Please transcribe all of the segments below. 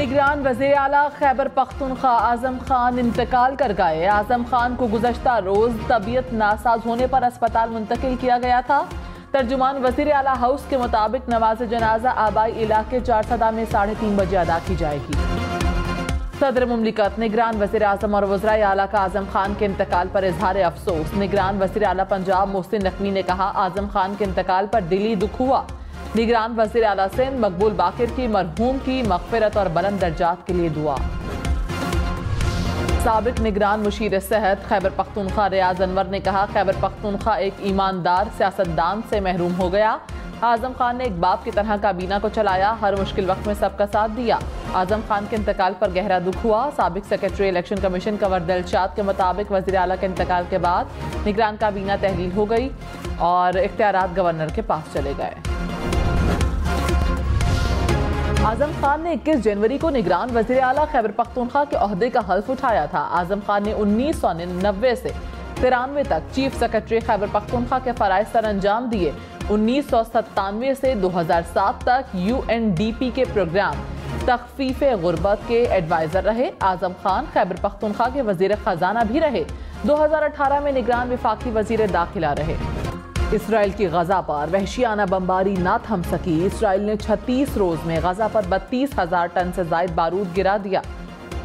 निगरान वज़ीर आला खैबर पख्तूनख्वा आजम खान इंतकाल कर गए। आजम खान को गुज़श्ता रोज़ तबीयत नासाज होने पर अस्पताल मुंतकिल किया गया था। तर्जुमान वज़ीर आला हाउस के मुताबिक नमाज जनाजा आबाई इलाके चारसदा में 3:30 बजे अदा की जाएगी। सदर मुमलिकत निगरान वज़ीर आज़म और वज़राए आला का आजम खान के इंतकाल पर इजहार अफसोस। निगरान वज़ीर आला पंजाब मोहसिन नकवी ने कहा, आजम खान के इंतकाल पर दिली दुख हुआ। निगरान वज़ीर आला सिंध मकबूल बाकिर की मरहूम की मग़फ़िरत और बुलंद दर्जात के लिए दुआ। साबिक़ निगरान मुशीर सेहत खैबर पख्तूनख्वा रियाज अनवर ने कहा, खैबर पख्तूनख्वा एक ईमानदार सियासतदान से महरूम हो गया। आजम खान ने एक बाप की तरह काबीना को चलाया, हर मुश्किल वक्त में सबका साथ दिया। आजम खान के इंतकाल पर गहरा दुख हुआ। साबिक़ secretary election commission Kanwar Dilshad के मुताबिक वज़ीर आला के इंतकाल के बाद निगरान काबीना तहलील हो गई और इख्तियारात गवर्नर के पास चले गए। आजम खान ने 21 जनवरी को निगरान वज़ीर आला खैबर पख्तूनख्वा के ओहदे का हल्फ उठाया था। आजम खान ने 1999 से 93 तक चीफ सेक्रेटरी खैबर पख्तूनख्वा के फ़राइज़ सर अंजाम दिए। 1997 से 2007 तक UNDP के प्रोग्राम तख़फ़ीफ़े गुर्बत के एडवाइज़र रहे। आजम खान खैबर पख्तूनख्वा के वज़ीर ख़जाना भी रहे। 2018 में निगरान वफ़ाक़ी वज़ीर दाखिला रहे। इसराइल की गजा पर वहशियाना बमबारी ना थम सकी। इसराइल ने 36 रोज़ में गजा पर 32,000 टन से ज़ायद बारूद गिरा दिया।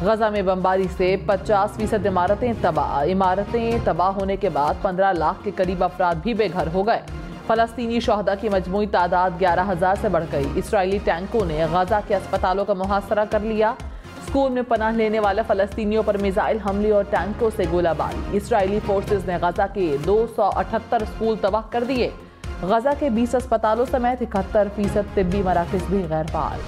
गजा में बमबारी से 50% इमारतें तबाह होने के बाद 15 लाख के करीब अफराद भी बेघर हो गए। फ़लस्तीनी शहदा की मजमूई तादाद 11,000 से बढ़ गई। इसराइली टैंकों ने गजा के अस्पतालों का मुहासरा कर लिया। स्कूल में पनाह लेने वाले फ़लस्तीनियों पर मिसाइल हमले और टैंकों से गोलाबारी। इसराइली फोर्सेस ने गजा के 278 स्कूल तबाह कर दिए। गजा के 20 अस्पतालों समेत 71% तिब्बी मराकज़ भी गैर फाल।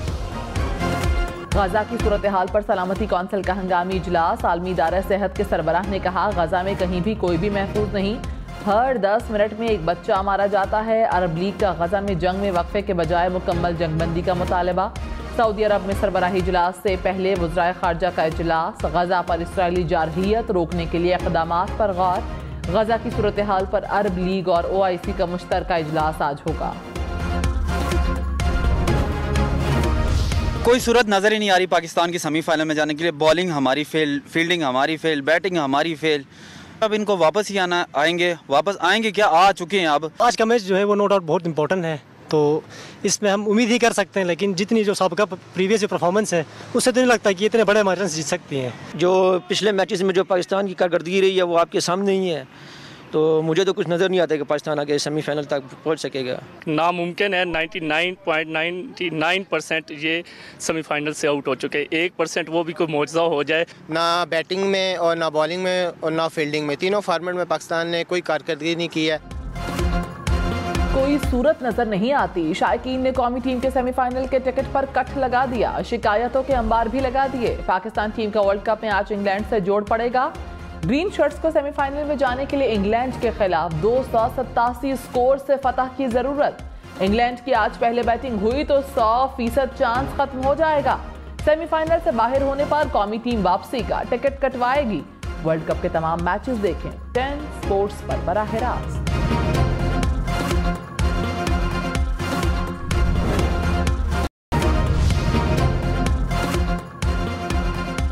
गजा की सूरत हाल पर सलामती कौंसिल का हंगामी इजलास। आलमी इदारा सेहत के सरबराह ने कहा, गजा में कहीं भी कोई भी महफूज नहीं, हर 10 मिनट में एक बच्चा मारा जाता है। अरब लीग का गजा में जंग में वक्फे के बजाय मुकम्मल जंगबंदी का मुतालबा। सऊदी अरब में सरबराही इजलास से पहले वज़राए ख़ारजा का इजलास। गजा पर इसराइली जारहियत रोकने के लिए इक़दामात पर गौर। गजा की सूरत हाल पर अरब लीग और OIC का मुश्तरका इजलास आज होगा। कोई सूरत नज़र ही नहीं आ रही पाकिस्तान की सेमीफाइनल में जाने के लिए। बॉलिंग हमारी फेल, फील्डिंग हमारी फेल, बैटिंग हमारी फेल। अब इनको वापस ही वापस आएंगे क्या? आ चुके हैं। अब आज का मैच जो है वो नो डाउट बहुत इंपॉर्टेंट है, तो इसमें हम उम्मीद ही कर सकते हैं, लेकिन जितनी जो सबका प्रीवियस परफॉर्मेंस है उससे तो नहीं लगता कि इतने बड़े मार्जिन से जीत सकती हैं। जो पिछले मैचेस में जो पाकिस्तान की कारकर्दगी रही है वो आपके सामने ही है, तो मुझे तो कुछ नज़र नहीं आता कि पाकिस्तान आगे सेमीफाइनल तक पहुंच सकेगा। नामुमकिन है। 99.99% ये सेमीफाइनल से आउट हो चुके। 1% वो भी कोई मौजज़ा हो जाए। ना बैटिंग में और ना बॉलिंग में और ना फील्डिंग में, तीनों फॉर्मेट में पाकिस्तान ने कोई कारकर्दगी नहीं की है। कोई सूरत नजर नहीं आती। शायकीन ने कौमी टीम के सेमीफाइनल के टिकट पर कट लगा दिया। शिकायतों के अंबार भी लगा दिए। पाकिस्तान टीम का वर्ल्ड कप में आज इंग्लैंड से जोड़ पड़ेगा। ग्रीन शर्ट्स को सेमीफाइनल में जाने के लिए इंग्लैंड के खिलाफ 287 स्कोर से फतह की जरूरत। इंग्लैंड की आज पहले बैटिंग हुई तो 100% चांस खत्म हो जाएगा। सेमीफाइनल से बाहर होने पर कौमी टीम वापसी का टिकट कटवाएगी। वर्ल्ड कप के तमाम मैचेस देखें 10 स्पोर्ट्स पर बराह रास्त।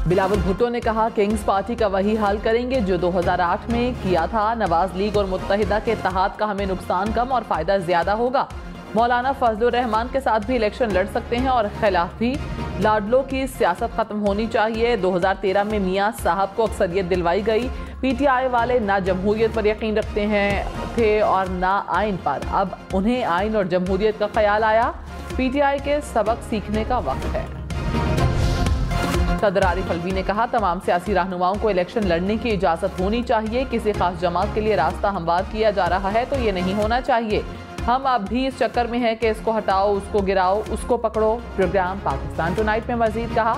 बिलावल भुट्टो ने कहा, किंग्स पार्टी का वही हाल करेंगे जो 2008 में किया था। नवाज लीग और मुत्तहिदा के इत्तेहाद का हमें नुकसान कम और फायदा ज्यादा होगा। मौलाना फजलुर रहमान के साथ भी इलेक्शन लड़ सकते हैं और खिलाफ भी। लाडलों की सियासत खत्म होनी चाहिए। 2013 में मियां साहब को अक्सरियत दिलवाई गई। PTI वाले ना जमहूरियत पर यकीन रखते थे और ना आइन पर। अब उन्हें आइन और जमहूरियत का ख्याल आया। PTI के सबक सीखने का वक्त है। सदर आरिफ अलवी ने कहा, तमाम सियासी रहनुमाओं को इलेक्शन लड़ने की इजाजत होनी चाहिए। किसी खास जमात के लिए रास्ता हमवार किया जा रहा है तो ये नहीं होना चाहिए। हम अब भी इस चक्कर में हैं कि इसको हटाओ, उसको गिराओ, उसको पकड़ो। प्रोग्राम पाकिस्तान टुनाइट में मजीद कहा,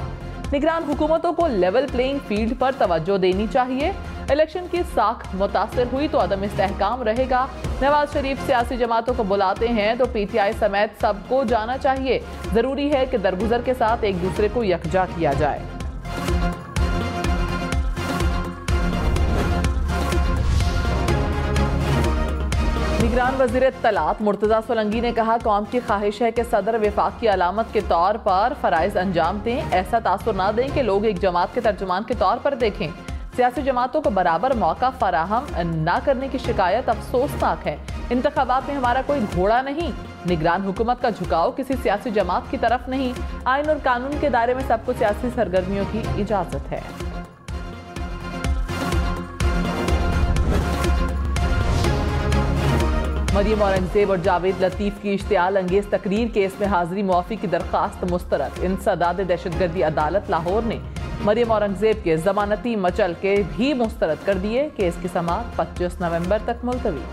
निगरान हुकूमतों को लेवल प्लेइंग फील्ड पर तवज्जो देनी चाहिए। इलेक्शन की साख मुतासर हुई तो अदम इस्तेहकाम रहेगा। नवाज शरीफ सियासी जमातों को बुलाते हैं तो PTI समेत सबको जाना चाहिए। जरूरी है कि दरगुजर के साथ एक दूसरे को यकजा किया जाए। निगरान वज़ीर इत्तलात मुर्तज़ा सोलंकी ने कहा, कौम की ख्वाहिश है कि सदर वफाक की अलामत के तौर पर फ़राइज़ अंजाम दें। ऐसा तासुर ना दें कि लोग एक जमात के तर्जुमान के तौर पर देखें। सियासी जमातों को बराबर मौका फराहम ना करने की शिकायत अफसोसनाक है। इंतखाबात में हमारा कोई घोड़ा नहीं। निगरान हुकूमत का झुकाव किसी सियासी जमात की तरफ नहीं। आइन और कानून के दायरे में सबको सियासी सरगर्मियों की इजाज़त है। मरियम औरंगजेब और जावेद लतीफ़ की इश्तियाल अंगेज तकरीर केस में हाजिरी मुआफ़ी की दरख्वास्त मुस्तरद। इंसदाद दहशतगर्दी अदालत लाहौर ने मरियम औरंगजेब के जमानती मचल के भी मुस्तरद कर दिए। केस की समाअत 25 नवंबर तक मुलतवी।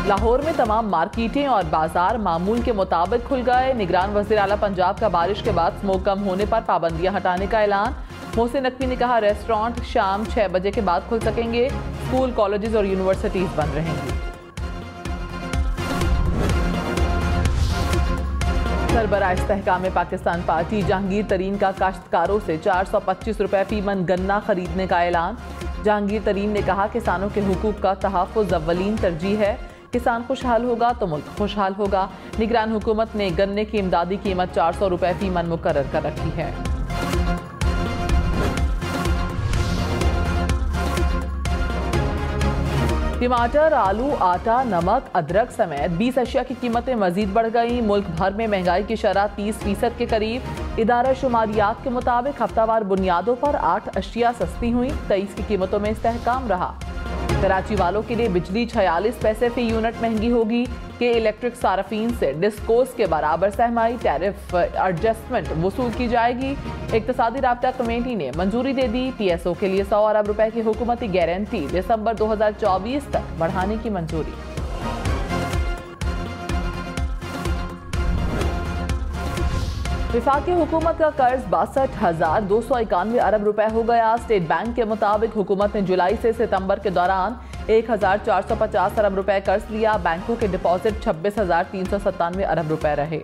लाहौर में तमाम मार्केटें और बाजार मामूल के मुताबिक खुल गए। निगरान वज़ीर आला पंजाब का बारिश के बाद स्मोक कम होने पर पाबंदियां हटाने का ऐलान। मोहसिन नकवी ने कहा, रेस्टोरेंट शाम 6 बजे के बाद खुल सकेंगे। स्कूल, कॉलेजेस और यूनिवर्सिटीज बंद रहेंगी। सरबराह इस्तेहकाम पाकिस्तान पार्टी जहांगीर तरीन का काश्तकारों से 425 रुपए फी मन गन्ना खरीदने का ऐलान। जहांगीर तरीन ने कहा, किसानों के हुकूक का तहफ़्फ़ुज़ अव्वलीन तरजीह है। किसान खुशहाल होगा तो मुल्क खुशहाल होगा। निगरान हुकूमत ने गन्ने की इमदादी कीमत 400 रुपए फी मन मुकर्रर कर रखी है। टमाटर, आलू, आटा, नमक, अदरक समेत 20 अशिया की कीमतें मजीद बढ़ गई। मुल्क भर में महंगाई की शरह 30% के करीब। इदारा शुमारियात के मुताबिक हफ्तावार बुनियादों पर 8 अशिया सस्ती हुई। 23 की कीमतों में इस्तेहकाम रहा। कराची वालों के लिए बिजली 46 पैसे फी यूनिट महंगी होगी। के इलेक्ट्रिक सार्फिन से डिस्कोस के बराबर सहमाई टैरिफ एडजस्टमेंट वसूल की जाएगी। इक्तिसादी राब्ता कमेटी ने मंजूरी दे दी। PSO के लिए 100 अरब रुपए की हुकूमती गारंटी दिसंबर 2024 तक बढ़ाने की मंजूरी। वफाकी हुकूमत का कर्ज 62,291 अरब रुपए हो गया। स्टेट बैंक के मुताबिक हुकूमत ने जुलाई से सितंबर के दौरान 1,450 अरब रुपए कर्ज लिया। बैंकों के डिपॉजिट 26,397 अरब रुपए रहे।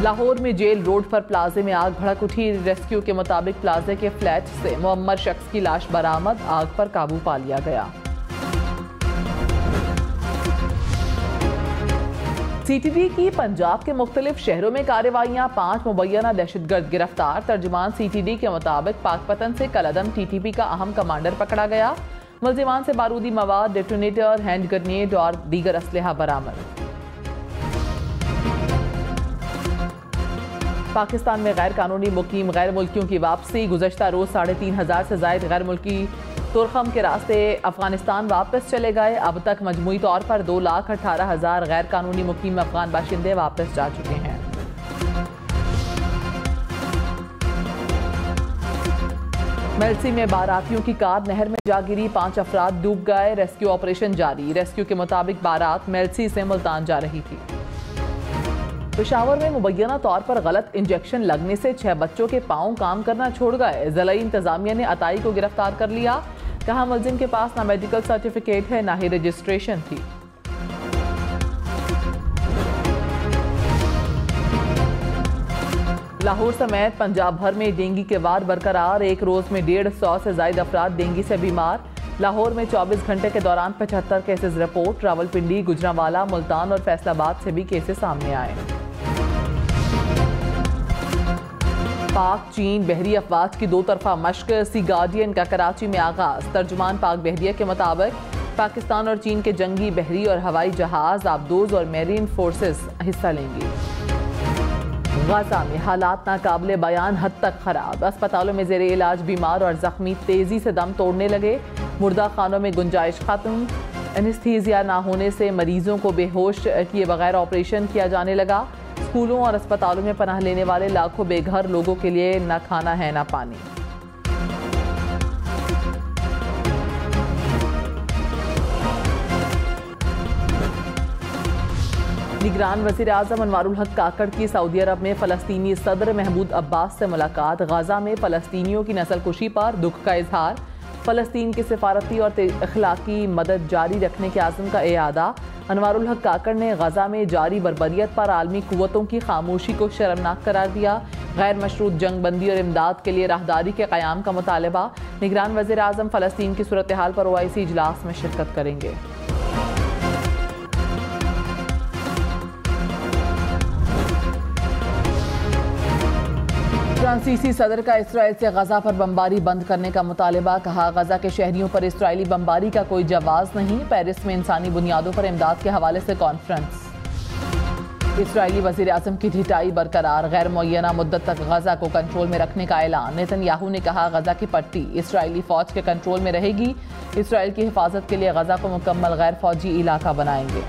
लाहौर में जेल रोड पर प्लाजे में आग भड़क उठी। रेस्क्यू के मुताबिक प्लाजे के फ्लैट से मुअम्मर शख्स की लाश बरामद। आग पर काबू पा लिया गया। CTD की पंजाब के मुख्तलिफ शहरों में कार्रवाइयां। 5 मुबैना दहशतगर्द गिरफ्तार। तर्जुमान CTD के मुताबिक पाकपतन से कलअदम TTP का अहम कमांडर पकड़ा गया। मुल्जिमान से बारूदी मवाद, डेटोनेटर, हैंड ग्रेनेड और दीगर असलहा बरामद। पाकिस्तान में गैर कानूनी मुकीम गैर मुल्कियों की वापसी। गुज़श्ता रोज 3,500 से ज़ायद गैर मुल्की तुरखम के रास्ते अफगानिस्तान वापस चले गए। अब तक मजमूई तौर पर 2,18,000 गैर कानूनी मुकीम अफगान बाशिंदे वापस जा चुके हैं। मेलसी में बारातियों की कार नहर में जा गिरी। 5 अफराद डूब गए। रेस्क्यू ऑपरेशन जारी। रेस्क्यू के मुताबिक बारात मेलसी से मुल्तान जा रही थी। पेशावर में मुबैना तौर पर गलत इंजेक्शन लगने से 6 बच्चों के पांव काम करना छोड़ गए। ज़िला इंतजामिया ने अताई को गिरफ्तार कर लिया। कहा, मुलजिम के पास ना मेडिकल सर्टिफिकेट है ना ही रजिस्ट्रेशन थी। लाहौर समेत पंजाब भर में डेंगू के वार बरकरार। एक रोज में 150 से ज्यादा अफराद डेंगू से बीमार। लाहौर में 24 घंटे के दौरान 75 केसेस रिपोर्ट। रावलपिंडी, गुजरांवाला, मुल्तान और फैसलाबाद से भी केसेस सामने आए। पाक चीन बहरी अफवाज की 2 तरफा मश्क। सी गार्डियन का कराची में आगाज। तर्जुमान पाक बहरिया के मुताबिक पाकिस्तान और चीन के जंगी बहरी और हवाई जहाज, आबदोज और मेरीन फोर्सेस हिस्सा लेंगी। गाजा में हालात नाकाबिले बयान हद तक खराब। अस्पतालों में जेरे इलाज बीमार और जख्मी तेजी से दम तोड़ने लगे। मुर्दा खानों में गुंजाइश खत्म। एनेस्थीसिया ना होने से मरीजों को बेहोश किए बगैर ऑपरेशन किया जाने लगा। स्कूलों और अस्पतालों में पनाह लेने वाले लाखों बेघर लोगों के लिए न खाना है न पानी। निगरान वज़ीर आज़म अनवारुल हक काकड़ की सऊदी अरब में फ़लस्तीनी सदर महमूद अब्बास से मुलाकात। गाजा में फ़लस्तीनियों की नस्लकुशी पर दुख का इजहार। फ़लस्तीन की सिफारती और अखलाकी मदद जारी रखने के आज़म का इआदा। अनवारुल हक काकड़ ने गाजा में जारी बर्बरियत पर आलमी कुव्वतों की खामोशी को शर्मनाक करार दिया। गैर मशरूत जंग बंदी और इमदाद के लिए राहदारी के क़याम का मुतालबा। निगरान वज़ीर आज़म फ़लस्तीन की सूरत हाल पर OIC इजलास में शिरकत करेंगे। फ्रांसीसी सदर का इसराइल से गजा पर बमबारी बंद करने का मुतालबा। कहा, गजा के शहरियों पर इसराइली बमबारी का कोई जवाब नहीं। पेरिस में इंसानी बुनियादों पर इमदाद के हवाले से कॉन्फ्रेंस। इसराइली वज़ीर आज़म की ढिठाई बरकरार। गैर मुअय्यना मुद्दत तक गजा को कंट्रोल में रखने का ऐलान। नेतन्याहू ने कहा, गजा की पट्टी इसराइली फौज के कंट्रोल में रहेगी। इसराइल की हिफाजत के लिए गजा को मुकम्मल गैर फौजी इलाका बनाएंगे।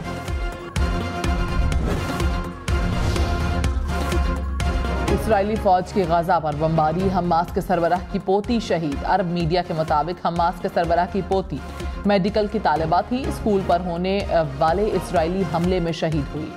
इसराइली फौज की गजा पर बमबारी। हमास के सरबराह की पोती शहीद। अरब मीडिया के मुताबिक हमास के सरबराह की पोती मेडिकल की तालिबा थी। स्कूल पर होने वाले इसराइली हमले में शहीद हुई।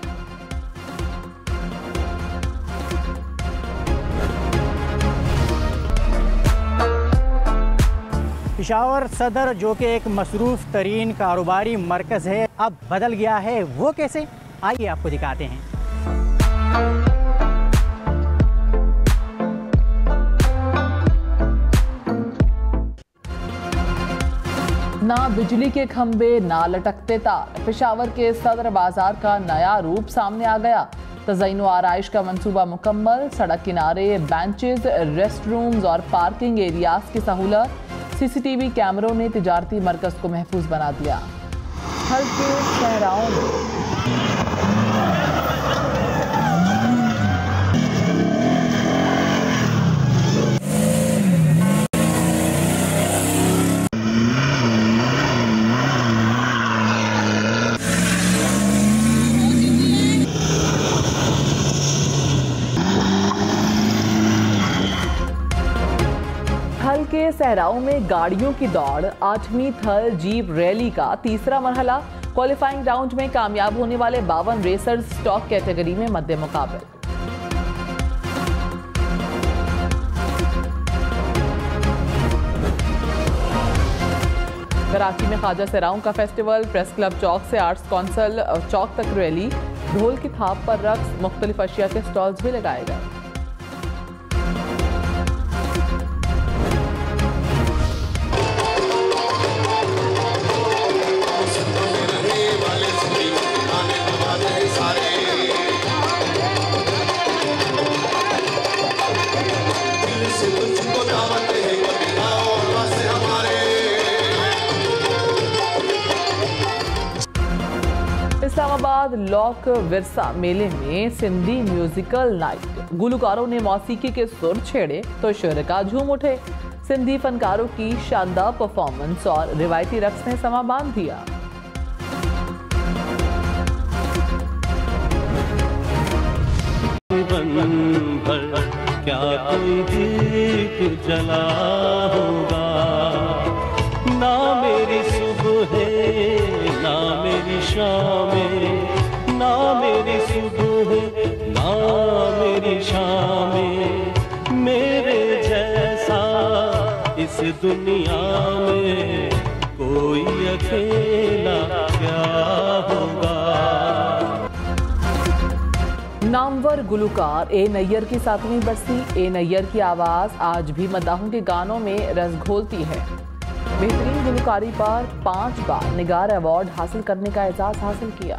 पेशावर सदर, जो कि एक मसरूफ़ तरीन कारोबारी मरकज़ है, अब बदल गया है। वो कैसे, आइए आपको दिखाते हैं। ना बिजली के खंबे, ना लटकते तार। पेशावर के सदर बाजार का नया रूप सामने आ गया। तज़य्युन व आराइश का मंसूबा मुकम्मल। सड़क किनारे बेंचेज, रेस्ट रूम्स और पार्किंग एरियाज की सहूलत। CCTV कैमरों ने तिजारती मरकज को महफूज बना दिया। हल्के सहराओं में के सहराओं में गाड़ियों की दौड़। 8वीं थल जीप रैली का तीसरा मरहला। क्वालिफाइंग राउंड में कामयाब होने वाले 52 रेसर्स स्टॉक कैटेगरी में मद्दे मुकाबले। कराची में ख्वाजा सहराओं का फेस्टिवल। प्रेस क्लब चौक से आर्ट्स काउंसिल चौक तक रैली। ढोल की थाप पर रक्स। मुख्तलिफ अशिया के स्टॉल्स भी लगाए गए। इस्लामाबाद लॉक विरसा मेले में सिंधी म्यूजिकल नाइट। गुलकारों ने मौसीकी के सुर छेड़े तो शुरका झूम उठे। सिंधी फनकारों की शानदार परफॉर्मेंस और रिवायती रक्स ने समा बांध दिया। क्या कोई दीप जला होगा, ना मेरी सुबह ना मेरी शाम, ना मेरी सुबह ना मेरी शाम, मेरे जैसा इस दुनिया में कोई अकेला क्या होगा। नामवर गुलकार ए नैयर की 7वीं बरसी। ए नैयर की आवाज़ आज भी मदाहों के गानों में रस घोलती है। बेहतरीन गुलकारी पर 5 बार निगार अवार्ड हासिल करने का एजाज़ हासिल किया।